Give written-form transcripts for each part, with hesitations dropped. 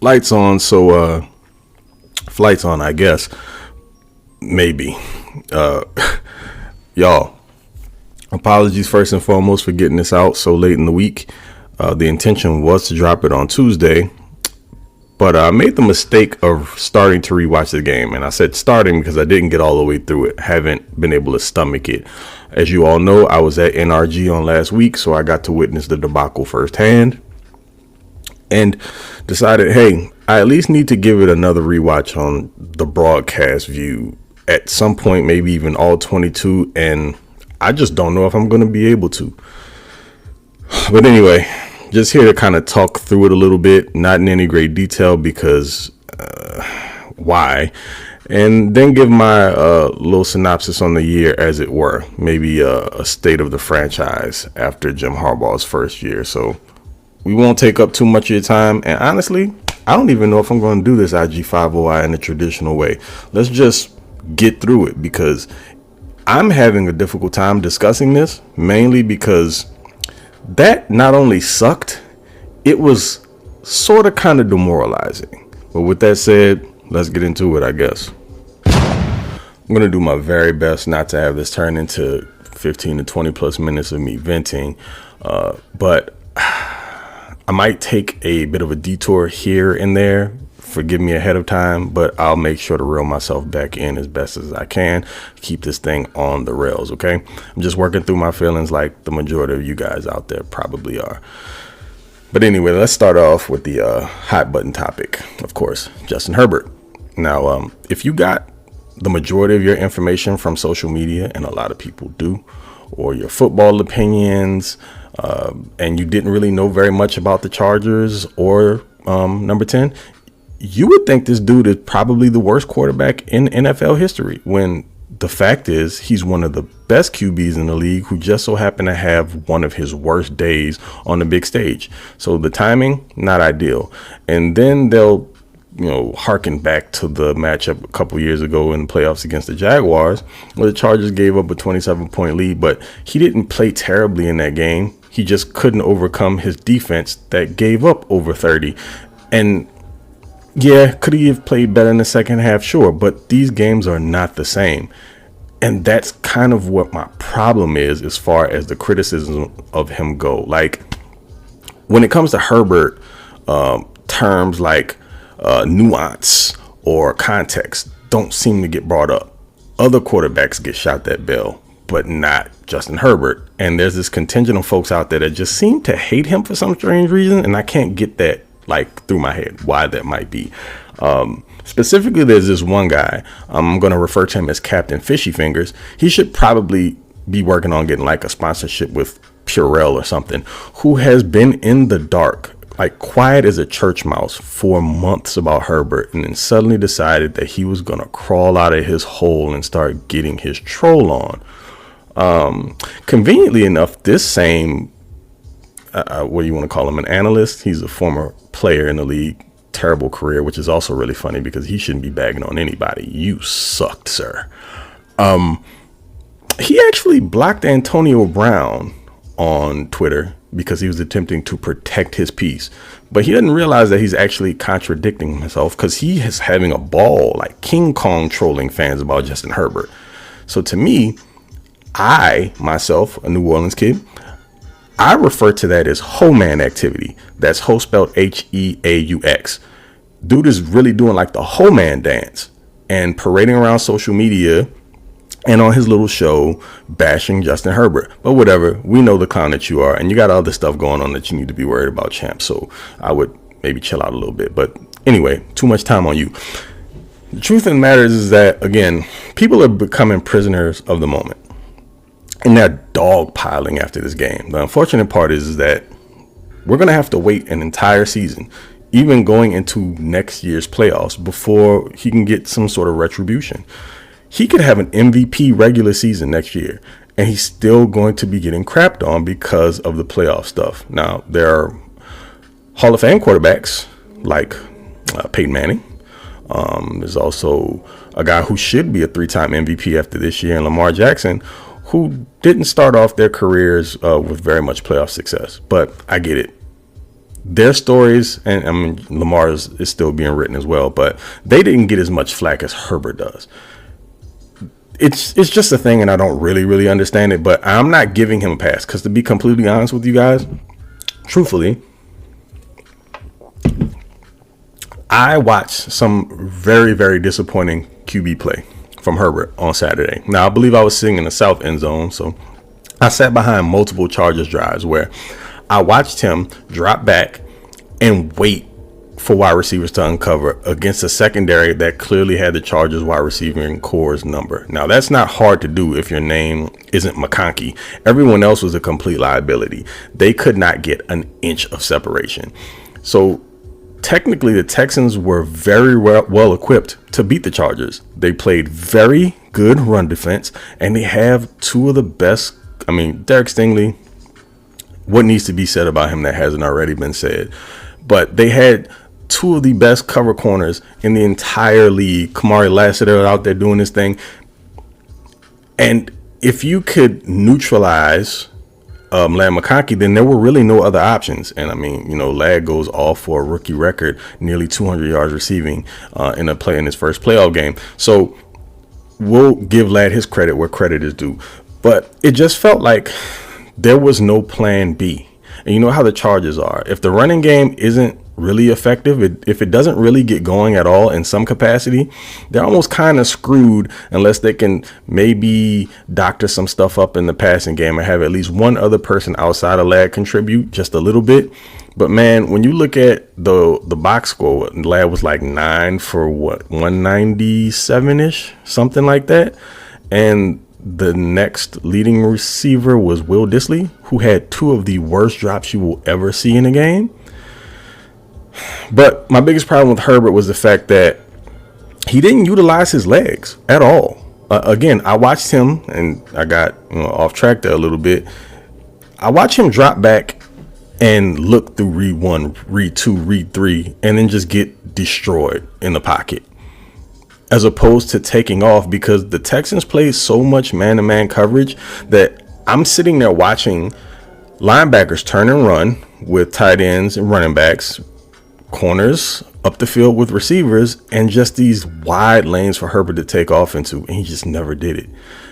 Lights on, so flights on, I guess. Maybe. Y'all, apologies first and foremost for getting this out so late in the week. The intention was to drop it on Tuesday, but I made the mistake of starting to rewatch the game. And I said starting because I didn't get all the way through it. Haven't been able to stomach it. As you all know, I was at NRG on last week, so I got to witness the debacle firsthand. And decided, hey, I at least need to give it another rewatch on the broadcast view at some point, maybe even all 22. And I just don't know if I'm going to be able to. But anyway, just here to kind of talk through it a little bit, not in any great detail because why? And then give my little synopsis on the year, as it were. Maybe a state of the franchise after Jim Harbaugh's first year. So we won't take up too much of your time. And honestly, I don't even know if I'm going to do this IG50I in the traditional way. Let's just get through it because I'm having a difficult time discussing this, mainly because that not only sucked, it was sort of kind of demoralizing. But with that said, let's get into it, I guess. I'm going to do my very best not to have this turn into 15 to 20 plus minutes of me venting. But I might take a bit of a detour here and there. Forgive me ahead of time, but I'll make sure to reel myself back in as best as I can. Keep this thing on the rails, okay? I'm just working through my feelings like the majority of you guys out there probably are. But anyway, let's start off with the hot button topic, of course, Justin Herbert. Now, if you got the majority of your information from social media, and a lot of people do, or your football opinions, and you didn't really know very much about the Chargers or number 10, you would think this dude is probably the worst quarterback in NFL history, when the fact is he's one of the best QBs in the league who just so happened to have one of his worst days on the big stage. So the timing, not ideal. And then they'll, harken back to the matchup a couple years ago in the playoffs against the Jaguars, where the Chargers gave up a 27-point lead, but he didn't play terribly in that game. He just couldn't overcome his defense that gave up over 30. And yeah, could he have played better in the second half? Sure, but these games are not the same. And that's kind of what my problem is as far as the criticism of him go. Like, when it comes to Herbert, terms like nuance or context don't seem to get brought up. Other quarterbacks get shot that bell, but not Justin Herbert. And there's this contingent of folks out there that just seem to hate him for some strange reason, and I can't get that through my head why that might be. Specifically, there's this one guy, I'm going to refer to him as Captain Fishy Fingers. He should probably be working on getting a sponsorship with Purell or something, who has been in the dark, quiet as a church mouse for months about Herbert, and then suddenly decided that he was going to crawl out of his hole and start getting his troll on. Conveniently enough, this same what do you want to call him, an analyst? He's a former player in the league, terrible career, which is also really funny because he shouldn't be bagging on anybody. You sucked, sir. He actually blocked Antonio Brown on Twitter because he was attempting to protect his peace, but he doesn't realize that he's actually contradicting himself because he is having a ball like King Kong trolling fans about Justin Herbert. So to me, I myself, a New Orleans kid, I refer to that as hoe man activity. That's hoe spelled Heaux. Dude is really doing the hoe man dance and parading around social media and on his little show bashing Justin Herbert. But whatever, we know the clown that you are, and you got other stuff going on that you need to be worried about, champ. So I would maybe chill out a little bit. But anyway, too much time on you. The truth of the matter is that, again, people are becoming prisoners of the moment. And they're dogpiling after this game. The unfortunate part is that we're going to have to wait an entire season, even going into next year's playoffs, before he can get some sort of retribution. He could have an MVP regular season next year, and he's still going to be getting crapped on because of the playoff stuff. Now, there are Hall of Fame quarterbacks like Peyton Manning. There's also a guy who should be a 3-time MVP after this year, and Lamar Jackson, who didn't start off their careers with very much playoff success. But I get it. their stories, and I mean, Lamar is still being written as well, but they didn't get as much flack as Herbert does. It's just a thing, and I don't really understand it, but I'm not giving him a pass because, to be completely honest with you guys, truthfully, I watched some very disappointing QB play from Herbert on Saturday. Now, I believe I was sitting in the south end zone, so I sat behind multiple Chargers drives where I watched him drop back and wait for wide receivers to uncover against a secondary that clearly had the Chargers wide receiving core's number. Now, that's not hard to do if your name isn't McConkey. Everyone else was a complete liability. They could not get an inch of separation. So technically, the Texans were very well equipped to beat the Chargers. They played very good run defense, and they have two of the best. I mean, Derek Stingley, what needs to be said about him that hasn't already been said? But they had two of the best cover corners in the entire league. Kamari Lassiter out there doing this thing. And if you could neutralize Lad McConkey, then there were really no other options. And I mean, you know, Lad goes off for a rookie record, nearly 200 yards receiving in his first playoff game. So we'll give Lad his credit where credit is due. But it just felt like there was no plan B. And you know how the Chargers are. If the running game isn't really effective, if it doesn't really get going at all in some capacity, they're almost kind of screwed unless they can maybe doctor some stuff up in the passing game and have at least one other person outside of Lad contribute just a little bit. But man, when you look at the box score, Lad was like 9 for 197-ish, something like that. And the next leading receiver was Will Dissly, who had two of the worst drops you will ever see in a game. But my biggest problem with Herbert was the fact that he didn't utilize his legs at all. Again, I watched him, and I got off track there a little bit. I watched him drop back and look through read 1, read 2, read 3, and then just get destroyed in the pocket, as opposed to taking off, because the Texans play so much man-to-man coverage that I'm sitting there watching linebackers turn and run with tight ends and running backs, corners up the field with receivers, and just these wide lanes for Herbert to take off into, and he just never did it.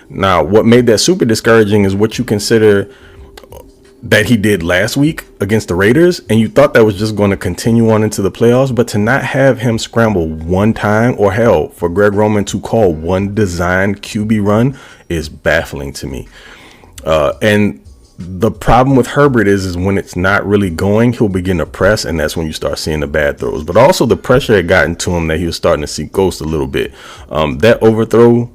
Now, what made that super discouraging is what you consider that he did last week against the Raiders, and you thought that was just going to continue on into the playoffs, but to not have him scramble one time, or hell, for Greg Roman to call one designed QB run, is baffling to me. And the problem with Herbert is when it's not really going, he'll begin to press, and that's when you start seeing the bad throws. But also the pressure had gotten to him that he was starting to see ghosts a little bit. That overthrow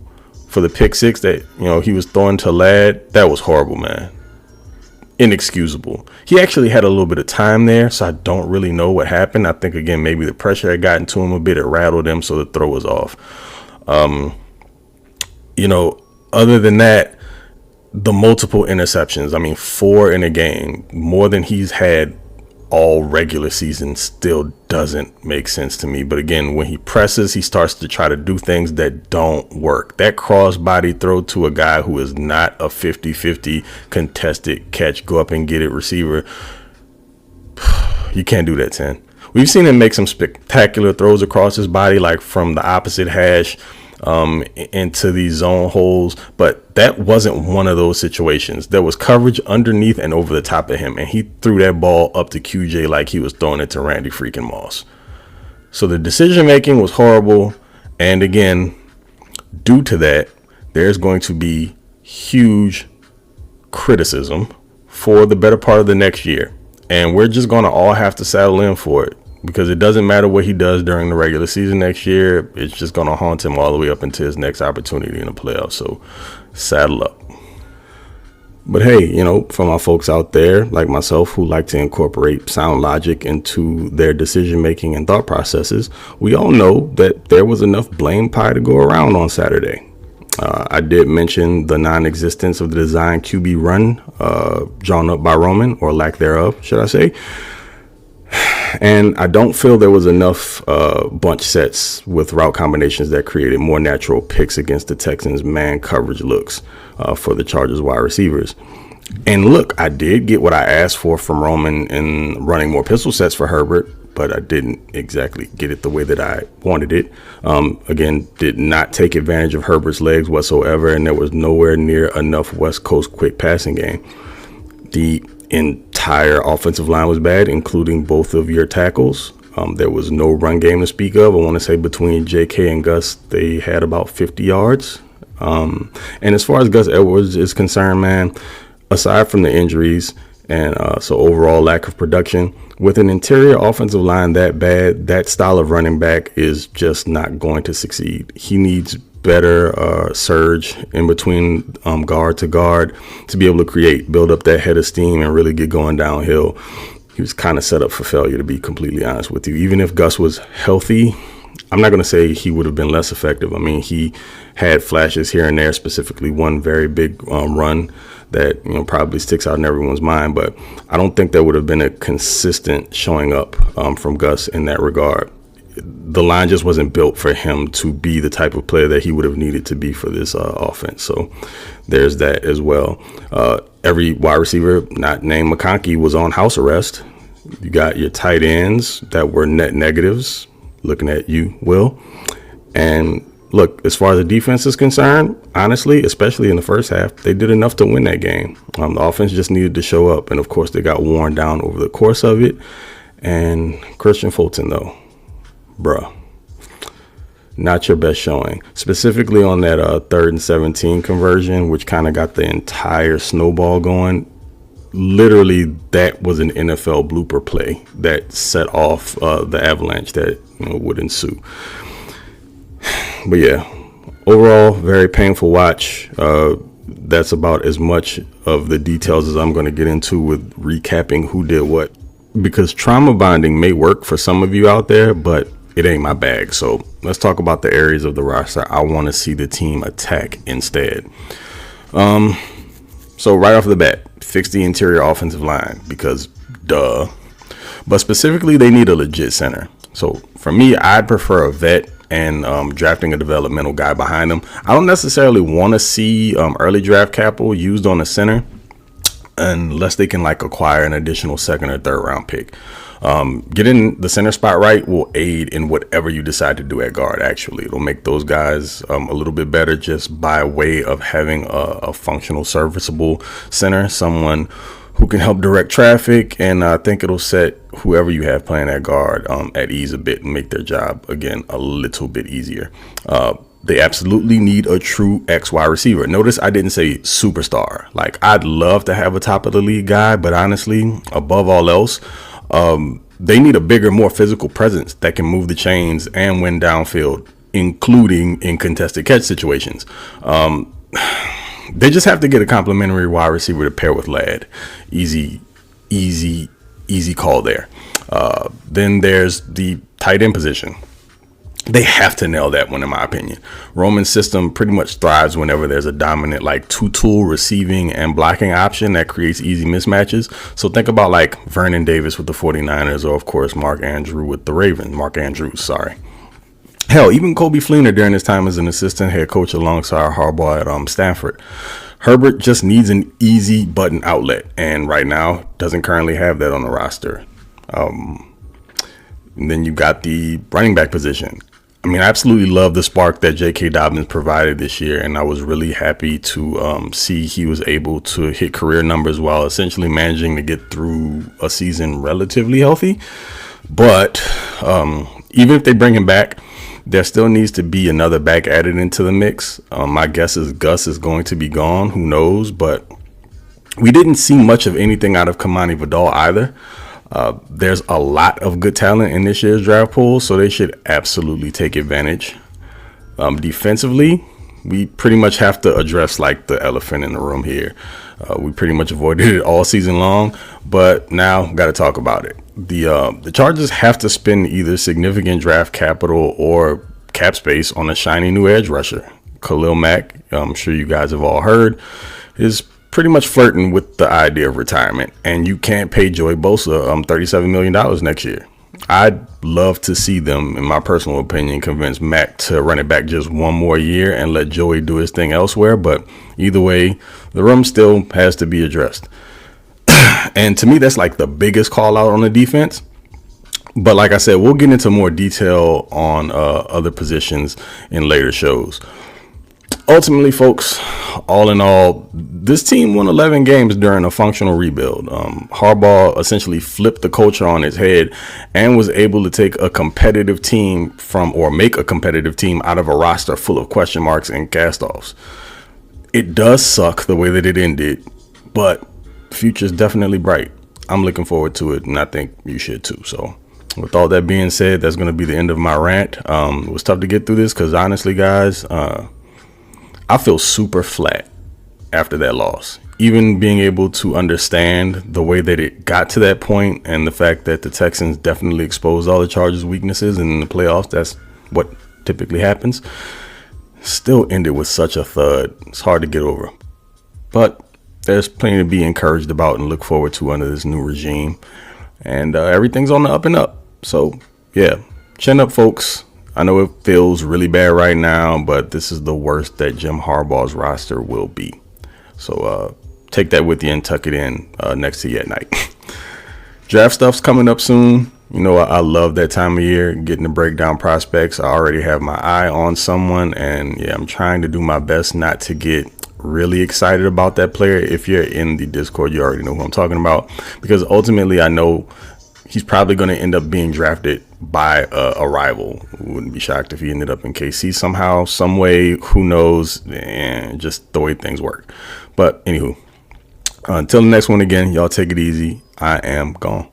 for the pick six that he was throwing to Lad, that was horrible, man. Inexcusable. He actually had a little bit of time there, so I don't really know what happened. I think, again, maybe the pressure had gotten to him a bit. It rattled him, so the throw was off. Other than that, the multiple interceptions, 4 in a game, more than he's had all regular season, still doesn't make sense to me. But again, when he presses, he starts to try to do things that don't work. That crossbody throw to a guy who is not a 50-50 contested catch, go up and get it receiver, you can't do that, 10. We've seen him make some spectacular throws across his body, like from the opposite hash into these zone holes, but that wasn't one of those situations. There was coverage underneath and over the top of him, and he threw that ball up to QJ like he was throwing it to Randy freaking Moss. So the decision making was horrible, and again, due to that, there's going to be huge criticism for the better part of the next year, and we're just going to all have to saddle in for it. Because it doesn't matter what he does during the regular season next year. It's just going to haunt him all the way up into his next opportunity in the playoffs. So saddle up. But hey, for my folks out there like myself who like to incorporate sound logic into their decision making and thought processes, we all know that there was enough blame pie to go around on Saturday. I did mention the non-existence of the design QB run drawn up by Roman, or lack thereof, should I say. And I don't feel there was enough bunch sets with route combinations that created more natural picks against the Texans' man coverage looks for the Chargers wide receivers. And look, I did get what I asked for from Roman in running more pistol sets for Herbert, but I didn't exactly get it the way that I wanted it. Again, did not take advantage of Herbert's legs whatsoever, and there was nowhere near enough West Coast quick passing game. The entire offensive line was bad, including both of your tackles. There was no run game to speak of. I want to say between JK and Gus, they had about 50 yards. And as far as Gus Edwards is concerned, man, aside from the injuries and so overall lack of production, with an interior offensive line that bad, that style of running back is just not going to succeed. He needs better surge in between guard to guard to be able to build up that head of steam and really get going downhill. He was kind of set up for failure, to be completely honest with you. Even if Gus was healthy, I'm not going to say he would have been less effective. I mean, he had flashes here and there, specifically one very big run that probably sticks out in everyone's mind, but I don't think there would have been a consistent showing up from Gus in that regard. The line just wasn't built for him to be the type of player that he would have needed to be for this offense. So there's that as well. Every wide receiver not named McConkey was on house arrest. You got your tight ends that were net negatives. Looking at you, Will. And look, as far as the defense is concerned, honestly, especially in the first half, they did enough to win that game. The offense just needed to show up. And of course, they got worn down over the course of it. And Christian Fulton, though, bruh, not your best showing. Specifically on that 3rd and 17 conversion, which kind of got the entire snowball going. Literally, that was an NFL blooper play that set off the avalanche that would ensue. But yeah, overall, very painful watch. That's about as much of the details as I'm going to get into with recapping who did what, because trauma bonding may work for some of you out there, but it ain't my bag. So let's talk about the areas of the roster I want to see the team attack instead. So right off the bat, fix the interior offensive line, because duh. But specifically, they need a legit center. So for me, I'd prefer a vet and drafting a developmental guy behind them. I don't necessarily want to see early draft capital used on a center unless they can acquire an additional 2nd or 3rd round pick. Getting the center spot right will aid in whatever you decide to do at guard. Actually, it'll make those guys a little bit better just by way of having a functional, serviceable center, someone who can help direct traffic. And I think it'll set whoever you have playing at guard at ease a bit and make their job, again, a little bit easier. They absolutely need a true X wide receiver. Notice I didn't say superstar. I'd love to have a top of the league guy, but honestly, above all else, they need a bigger, more physical presence that can move the chains and win downfield, including in contested catch situations. They just have to get a complimentary wide receiver to pair with Ladd. Easy call there. Then there's the tight end position. They have to nail that one, in my opinion. Roman's system pretty much thrives whenever there's a dominant two-tool receiving and blocking option that creates easy mismatches. So think about Vernon Davis with the 49ers, or of course Mark Andrews, sorry. Hell, even Kobe Fleener during his time as an assistant head coach alongside Harbaugh at Stanford. Herbert just needs an easy button outlet, and right now doesn't currently have that on the roster. And then you got the running back position. I mean, I absolutely love the spark that J.K. Dobbins provided this year, and I was really happy to see he was able to hit career numbers while essentially managing to get through a season relatively healthy. But even if they bring him back, there still needs to be another back added into the mix. My guess is Gus is going to be gone. Who knows? But we didn't see much of anything out of Kamani Vidal either. There's a lot of good talent in this year's draft pool, so they should absolutely take advantage. Defensively, we pretty much have to address the elephant in the room here. We pretty much avoided it all season long, but now got to talk about it. The Chargers have to spend either significant draft capital or cap space on a shiny new edge rusher. Khalil Mack, I'm sure you guys have all heard, is pretty much flirting with the idea of retirement, and you can't pay Joey Bosa $37 million next year. I'd love to see them, in my personal opinion, convince Mac to run it back just one more year and let Joey do his thing elsewhere. But either way, the room still has to be addressed. And to me, that's like the biggest call out on the defense. But like I said, we'll get into more detail on other positions in later shows. Ultimately, folks, all in all, this team won 11 games during a functional rebuild. Harbaugh essentially flipped the culture on its head and was able to take a competitive team make a competitive team out of a roster full of question marks and cast-offs. It does suck the way that it ended, but the future is definitely bright. I'm looking forward to it, and I think you should too. So with all that being said, that's going to be the end of my rant. It was tough to get through this because honestly, guys, I feel super flat after that loss. Even being able to understand the way that it got to that point and the fact that the Texans definitely exposed all the Chargers' weaknesses in the playoffs, that's what typically happens, still ended with such a thud. It's hard to get over. But there's plenty to be encouraged about and look forward to under this new regime. And everything's on the up and up. So, yeah, chin up, folks. I know it feels really bad right now, but this is the worst that Jim Harbaugh's roster will be. So take that with you and tuck it in next to you at night. Draft stuff's coming up soon. You know, I love that time of year, getting to break down prospects. I already have my eye on someone, and yeah, I'm trying to do my best not to get really excited about that player. If you're in the Discord, you already know who I'm talking about, because ultimately I know he's probably going to end up being drafted by a rival. Wouldn't be shocked if he ended up in KC somehow, some way, who knows, and just the way things work. But anywho, until the next one again, y'all take it easy. I am gone.